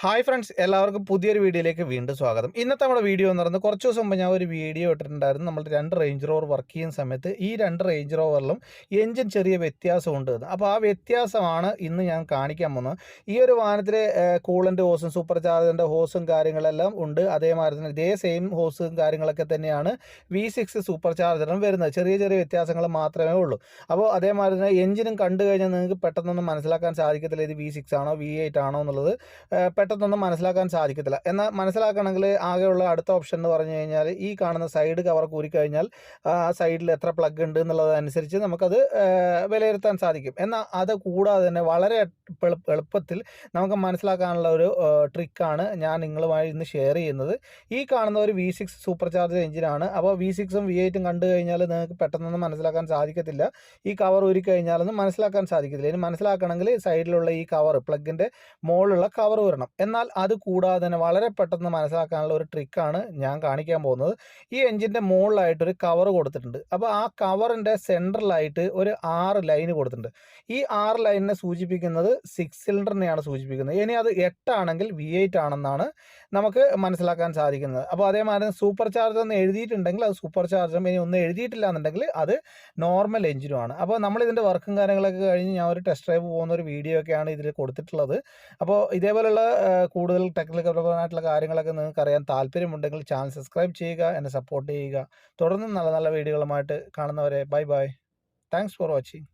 Hi friends, എല്ലാവർക്കും പുതിയൊരു വീഡിയോയിലേക്ക് വീണ്ടും സ്വാഗതം. ഇന്നത്തെ നമ്മുടെ വീഡിയോ എന്ന് പറയുന്നത് കുറച്ച് ദിവസം മുമ്പ് ഞാൻ ഒരു വീഡിയോ ഇട്ടിട്ടുണ്ടായിരുന്നു. നമ്മൾ 2 റേഞ്ച് റോവർ വർക്ക് ചെയ്യുന്ന സമയത്ത് ഈ 2 റേഞ്ച് റോവറിലും എഞ്ചിൻ ചെറിയ വ്യത്യാസമുണ്ട് എന്ന്. അപ്പോൾ ആ വ്യത്യാസമാണ് ഇന്ന് ഞാൻ കാണിക്കാൻ പോകുന്നത്. ഈ ഒരു വാഹനത്തിൽ കൂളൻ്റ് ഹോസും സൂപ്പർ ചാർജറിൻ്റെ ഹോസും കാര്യങ്ങളെല്ലാം ഉണ്ട്. അതേമാതിരി തന്നെ ഇതേ സെയിം ഹോസും കാര്യങ്ങളൊക്കെ തന്നെയാണ് V6 സൂപ്പർ ചാർജറും വരുന്നത്. ചെറിയ ചെറിയ വ്യത്യാസങ്ങൾ മാത്രമേ ഉള്ളൂ. അപ്പോൾ അതേമാതിരി തന്നെ എഞ്ചിനും കണ്ടു കഴിഞ്ഞാൽ നിങ്ങൾക്ക് പെട്ടെന്നൊന്നും മനസ്സിലാക്കാൻ സാധിക്കത്തില്ല ഇത് V6 ആണോ V8 ആണോ എന്നുള്ളത്. പെട്ടെന്നൊന്നും മനസ്സിലാക്കാൻ സാധിക്കത്തില്ല. എന്നാൽ മനസ്സിലാക്കണമെങ്കിൽ ആകെയുള്ള അടുത്ത ഓപ്ഷൻ എന്ന് പറഞ്ഞു കഴിഞ്ഞാൽ ഈ കാണുന്ന സൈഡ് കവർ ഊരിക്കഴിഞ്ഞാൽ ആ സൈഡിൽ എത്ര പ്ലഗ് ഉണ്ട് എന്നുള്ളതനുസരിച്ച് നമുക്കത് വിലയിരുത്താൻ സാധിക്കും. എന്നാൽ അത് കൂടാതെ തന്നെ വളരെ എളുപ്പത്തിൽ നമുക്ക് മനസ്സിലാക്കാനുള്ള ഒരു ട്രിക്കാണ് ഞാൻ നിങ്ങളുമായി ഇന്ന് ഷെയർ ചെയ്യുന്നത്. ഈ കാണുന്ന ഒരു V6 സൂപ്പർ ചാർജർ എഞ്ചിനാണ്. അപ്പോൾ V6ഉം V8ഉം കണ്ടു കഴിഞ്ഞാൽ നിങ്ങൾക്ക് പെട്ടെന്നൊന്നും മനസ്സിലാക്കാൻ സാധിക്കത്തില്ല. ഈ കവർ ഊരിക്കഴിഞ്ഞാലൊന്നും മനസ്സിലാക്കാൻ സാധിക്കത്തില്ല. ഇനി മനസ്സിലാക്കണമെങ്കിൽ സൈഡിലുള്ള ഈ കവർ പ്ലഗിൻ്റെ മുകളിലുള്ള കവർ വരണം. എന്നാൽ അത് കൂടാതെ തന്നെ വളരെ പെട്ടെന്ന് മനസ്സിലാക്കാനുള്ള ഒരു ട്രിക്കാണ് ഞാൻ കാണിക്കാൻ പോകുന്നത്. ഈ എഞ്ചിൻ്റെ മുകളിലായിട്ടൊരു കവർ കൊടുത്തിട്ടുണ്ട്. അപ്പോൾ ആ കവറിൻ്റെ സെൻട്രലായിട്ട് ഒരു 6 ലൈന് കൊടുത്തിട്ടുണ്ട്. ഈ 6 ലൈനിനെ സൂചിപ്പിക്കുന്നത് 6 സിലിണ്ടറിനെയാണ് സൂചിപ്പിക്കുന്നത്. ഇനി അത് 8 ആണെങ്കിൽ V8 ആണെന്നാണ് നമുക്ക് മനസ്സിലാക്കാൻ സാധിക്കുന്നത്. അപ്പോൾ അതേമാതിരി സൂപ്പർ ചാർജർ എന്ന് എഴുതിയിട്ടുണ്ടെങ്കിൽ അത് സൂപ്പർ ചാർജറും, ഇനി ഒന്നും എഴുതിയിട്ടില്ല എന്നുണ്ടെങ്കിൽ അത് നോർമൽ എഞ്ചിനുമാണ്. അപ്പോൾ നമ്മളിതിൻ്റെ വർക്കും കാര്യങ്ങളൊക്കെ കഴിഞ്ഞ് ഞാൻ ഒരു ടെസ്റ്റ് ഡ്രൈവ് പോകുന്ന ഒരു വീഡിയോ ഒക്കെയാണ് ഇതിൽ കൊടുത്തിട്ടുള്ളത്. അപ്പോൾ ഇതേപോലുള്ള കൂടുതൽ ടെക്നിക്കൽ പരമായിട്ടുള്ള കാര്യങ്ങളൊക്കെ നിങ്ങൾക്ക് അറിയാൻ താല്പര്യമുണ്ടെങ്കിൽ ചാനൽ സബ്സ്ക്രൈബ് ചെയ്യുക, എന്നെ സപ്പോർട്ട് ചെയ്യുക. തുടർന്നും നല്ല നല്ല വീഡിയോകളുമായിട്ട് കാണുന്നവരെ bye bye. Thanks for watching.